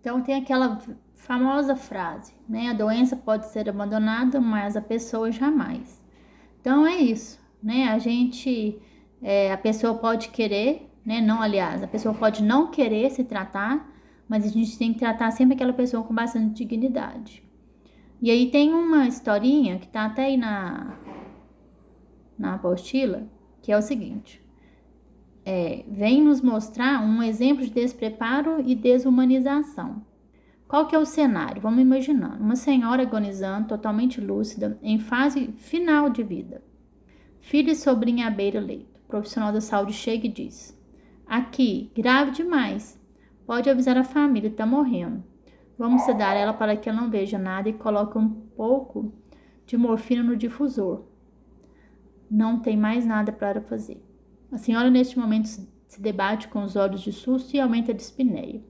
Então tem aquela famosa frase, né? A doença pode ser abandonada, mas a pessoa jamais. Então é isso, né? A pessoa pode querer, né? Não, aliás, a pessoa pode não querer se tratar, mas a gente tem que tratar sempre aquela pessoa com bastante dignidade. E aí tem uma historinha que tá até aí na apostila, que é o seguinte. Vem nos mostrar um exemplo de despreparo e desumanização. Qual que é o cenário? Vamos imaginar. Uma senhora agonizando, totalmente lúcida, em fase final de vida. Filha e sobrinha à beira-leito. O profissional da saúde chega e diz: aqui, grave demais. Pode avisar a família, está morrendo. Vamos sedar ela para que ela não veja nada e coloque um pouco de morfina no difusor. Não tem mais nada para fazer. A senhora, neste momento, se debate com os olhos de susto e aumenta a dispneia.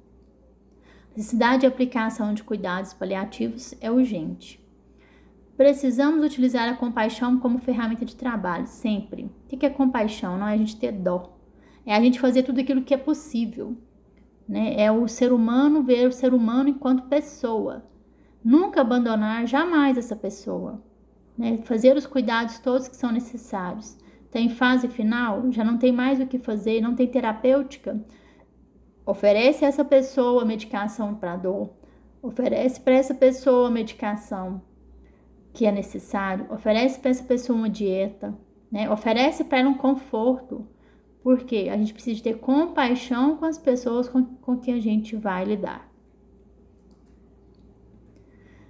A necessidade de aplicação de cuidados paliativos é urgente. Precisamos utilizar a compaixão como ferramenta de trabalho, sempre. O que é compaixão? Não é a gente ter dó. É a gente fazer tudo aquilo que é possível. Né? É o ser humano ver o ser humano enquanto pessoa. Nunca abandonar jamais essa pessoa. Né? Fazer os cuidados todos que são necessários. Tem fase final, já não tem mais o que fazer, não tem terapêutica. Oferece a essa pessoa medicação para dor. Oferece para essa pessoa medicação que é necessário. Oferece para essa pessoa uma dieta. Né? Oferece para ela um conforto. Porque a gente precisa ter compaixão com as pessoas com quem a gente vai lidar.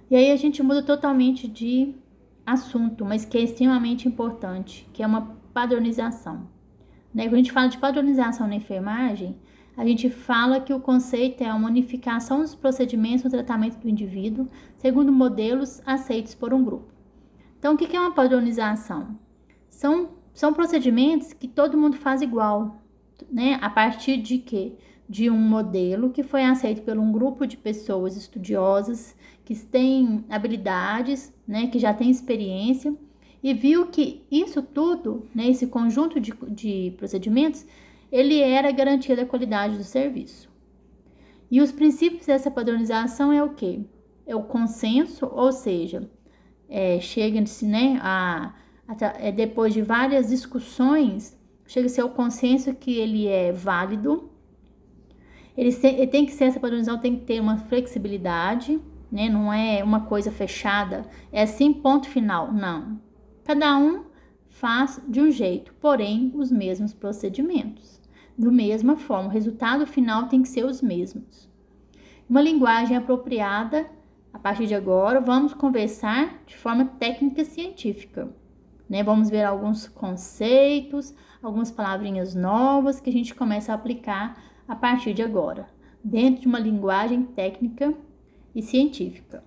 E aí a gente muda totalmente de assunto, mas que é extremamente importante, que é uma padronização. Né? Quando a gente fala de padronização na enfermagem, a gente fala que o conceito é uma unificação dos procedimentos no tratamento do indivíduo, segundo modelos aceitos por um grupo. Então, o que é uma padronização? São procedimentos que todo mundo faz igual, né? A partir de quê? De um modelo que foi aceito por um grupo de pessoas estudiosas, que têm habilidades, né? Que já têm experiência, e viu que isso tudo, né? Esse conjunto de procedimentos, ele era garantia da qualidade do serviço. E os princípios dessa padronização é o quê? É o consenso, ou seja, chega-se, né, depois de várias discussões, chega-se ao consenso que ele é válido. Ele tem que ser, essa padronização tem que ter uma flexibilidade, né, não é uma coisa fechada, é assim, ponto final, não. Cada um faz de um jeito, porém os mesmos procedimentos. Da mesma forma, o resultado final tem que ser os mesmos. Uma linguagem apropriada. A partir de agora, vamos conversar de forma técnica científica, né? Vamos ver alguns conceitos, algumas palavrinhas novas que a gente começa a aplicar a partir de agora, dentro de uma linguagem técnica e científica.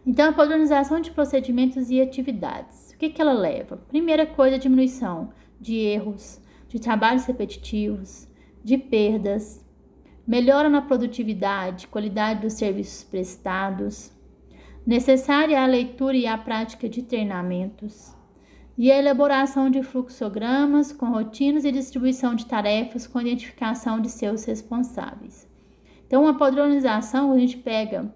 Então, a padronização de procedimentos e atividades. O que ela leva? Primeira coisa, a diminuição de erros, de trabalhos repetitivos, de perdas, melhora na produtividade, qualidade dos serviços prestados, necessária a leitura e a prática de treinamentos, e a elaboração de fluxogramas com rotinas e distribuição de tarefas com identificação de seus responsáveis. Então, a padronização, a gente pega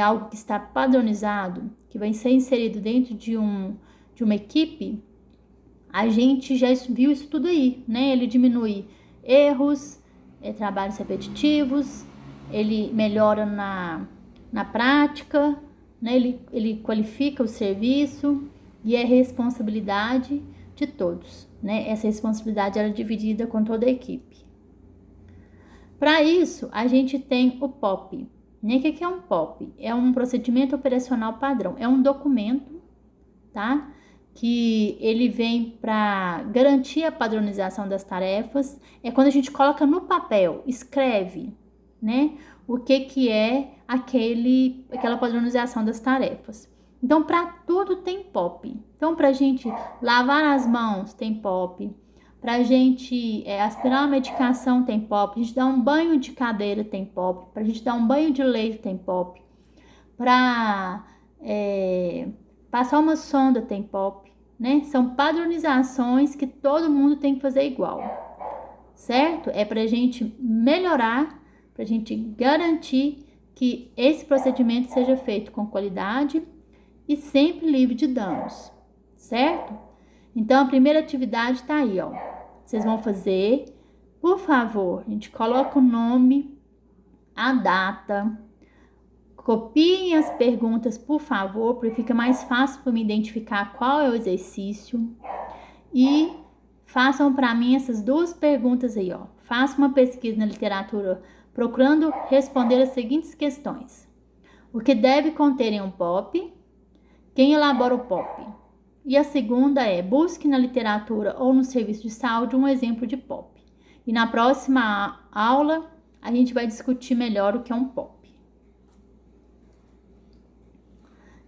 algo que está padronizado, que vai ser inserido dentro de uma equipe, a gente já viu isso tudo aí, né? Ele diminui erros, trabalhos repetitivos, ele melhora na prática, né? Ele qualifica o serviço e é responsabilidade de todos, né? Essa responsabilidade era dividida com toda a equipe. Para isso, a gente tem o POP. Né? O que é um POP? É um procedimento operacional padrão, é um documento, tá? Que ele vem para garantir a padronização das tarefas, é quando a gente coloca no papel, escreve, né, o que é aquela padronização das tarefas. Então, para tudo tem POP. Então, para a gente lavar as mãos, tem POP. Para a gente aspirar uma medicação, tem POP. Para a gente dar um banho de cadeira, tem POP. Para a gente dar um banho de leite, tem POP. Para passar uma sonda, tem POP, né? São padronizações que todo mundo tem que fazer igual, certo? É pra gente melhorar, para a gente garantir que esse procedimento seja feito com qualidade e sempre livre de danos, certo? Então, a primeira atividade está aí, ó. Vocês vão fazer, por favor, a gente coloca o nome, a data, copiem as perguntas, por favor, porque fica mais fácil para me identificar qual é o exercício. E façam para mim essas duas perguntas aí, ó. Faça uma pesquisa na literatura procurando responder as seguintes questões: o que deve conter em um POP? Quem elabora o POP? E a segunda é: busque na literatura ou no serviço de saúde um exemplo de POP. E na próxima aula a gente vai discutir melhor o que é um POP.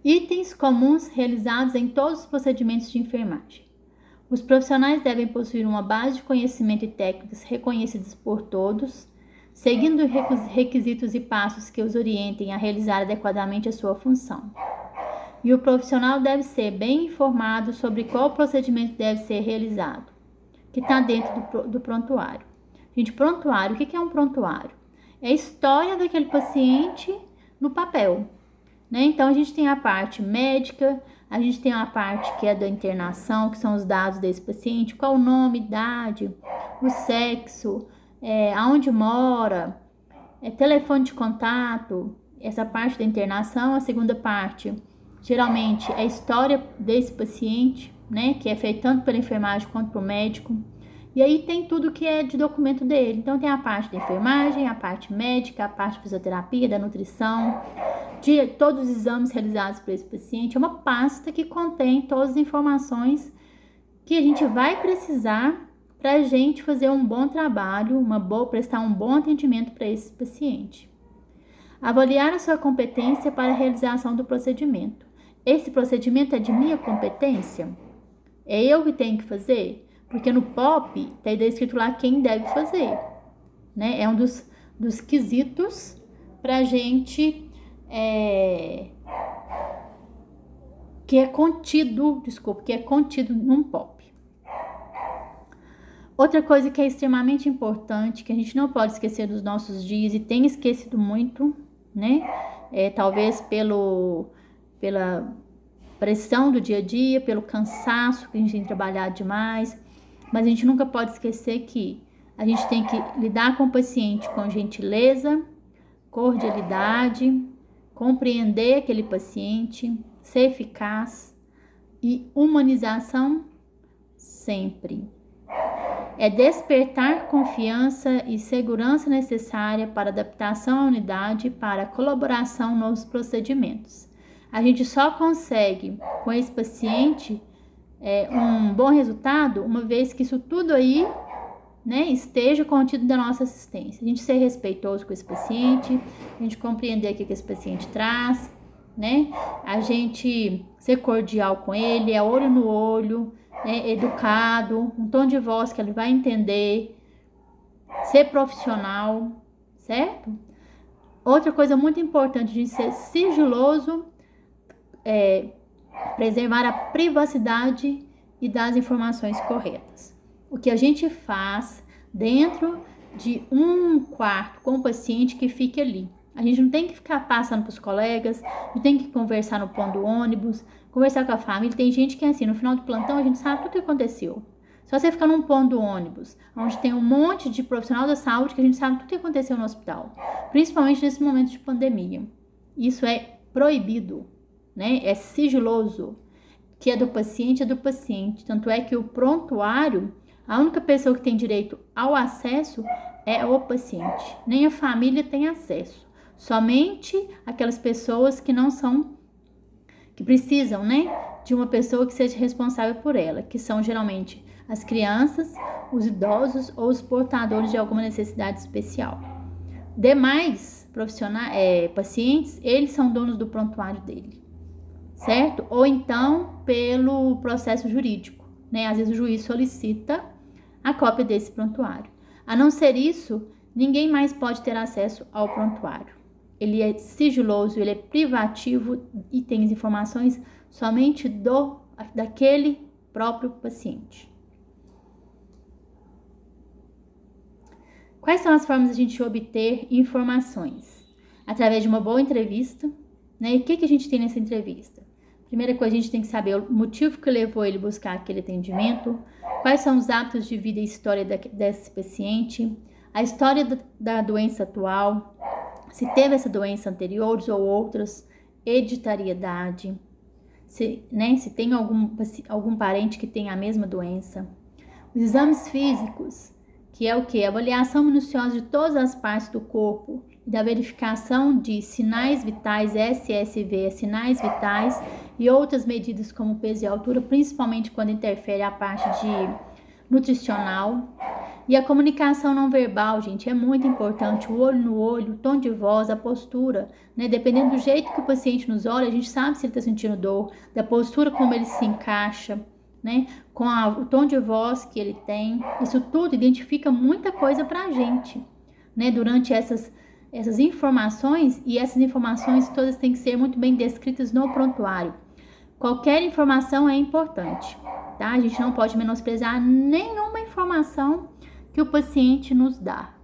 Itens comuns realizados em todos os procedimentos de enfermagem. Os profissionais devem possuir uma base de conhecimento e técnicas reconhecidas por todos, seguindo requisitos e passos que os orientem a realizar adequadamente a sua função. E o profissional deve ser bem informado sobre qual procedimento deve ser realizado, que está dentro do prontuário. Gente, prontuário, o que é um prontuário? É a história daquele paciente no papel, né? Então, a gente tem a parte médica, a gente tem a parte que é da internação, que são os dados desse paciente, qual o nome, idade, o sexo, aonde mora, telefone de contato, essa parte da internação. A segunda parte, geralmente, é a história desse paciente, né? Que é feita tanto pela enfermagem quanto pelo médico. E aí tem tudo que é de documento dele. Então, tem a parte da enfermagem, a parte médica, a parte de fisioterapia, da nutrição, de todos os exames realizados por esse paciente. É uma pasta que contém todas as informações que a gente vai precisar para a gente fazer um bom trabalho, prestar um bom atendimento para esse paciente. Avaliar a sua competência para a realização do procedimento. Esse procedimento é de minha competência? É eu que tenho que fazer? Porque no POP está escrito lá quem deve fazer, né? É um dos quesitos para a gente que é contido num POP. Outra coisa que é extremamente importante, que a gente não pode esquecer dos nossos dias e tem esquecido muito, né? Talvez pela pressão do dia a dia, pelo cansaço que a gente tem trabalhado demais, mas a gente nunca pode esquecer que a gente tem que lidar com o paciente com gentileza, cordialidade, compreender aquele paciente, ser eficaz e humanização sempre. É despertar confiança e segurança necessária para adaptação à unidade e para colaboração nos procedimentos. A gente só consegue com esse paciente um bom resultado uma vez que isso tudo aí, né, esteja contido da nossa assistência. A gente ser respeitoso com esse paciente, a gente compreender o que esse paciente traz, né? A gente ser cordial com ele, olho no olho, né, educado, um tom de voz que ele vai entender, ser profissional, certo? Outra coisa muito importante, a gente ser sigiloso, preservar a privacidade e dar as informações corretas. O que a gente faz dentro de um quarto com o paciente que fique ali. A gente não tem que ficar passando para os colegas, não tem que conversar no ponto do ônibus, conversar com a família. Tem gente que é assim, no final do plantão a gente sabe tudo o que aconteceu. Só você ficar num ponto do ônibus, onde tem um monte de profissional da saúde que a gente sabe tudo o que aconteceu no hospital. Principalmente nesse momento de pandemia. Isso é proibido, né? É sigiloso. Que é do paciente. Tanto é que o prontuário, a única pessoa que tem direito ao acesso é o paciente. Nem a família tem acesso. Somente aquelas pessoas que não são, que precisam, né, de uma pessoa que seja responsável por ela, que são geralmente as crianças, os idosos ou os portadores de alguma necessidade especial. Demais pacientes, eles são donos do prontuário dele, certo? Ou então pelo processo jurídico, né? Às vezes o juiz solicita a cópia desse prontuário. A não ser isso, ninguém mais pode ter acesso ao prontuário. Ele é sigiloso, ele é privativo e tem as informações somente daquele próprio paciente. Quais são as formas de a gente obter informações? Através de uma boa entrevista, né? E o que a gente tem nessa entrevista? Primeira coisa, a gente tem que saber o motivo que levou ele a buscar aquele atendimento, quais são os hábitos de vida e história desse paciente, a história da doença atual, se teve essa doença anteriores ou outras, hereditariedade, se tem algum parente que tem a mesma doença. Os exames físicos, que é o que? A avaliação minuciosa de todas as partes do corpo e da verificação de sinais vitais, SSV, sinais vitais e outras medidas como peso e altura, principalmente quando interfere a parte de nutricional. E a comunicação não verbal, gente, é muito importante. O olho no olho, o tom de voz, a postura, né? Dependendo do jeito que o paciente nos olha, a gente sabe se ele está sentindo dor, da postura como ele se encaixa, né? Com o tom de voz que ele tem. Isso tudo identifica muita coisa pra gente, né? Durante essas informações, e essas informações todas têm que ser muito bem descritas no prontuário. Qualquer informação é importante, tá? A gente não pode menosprezar nenhuma informação que o paciente nos dá.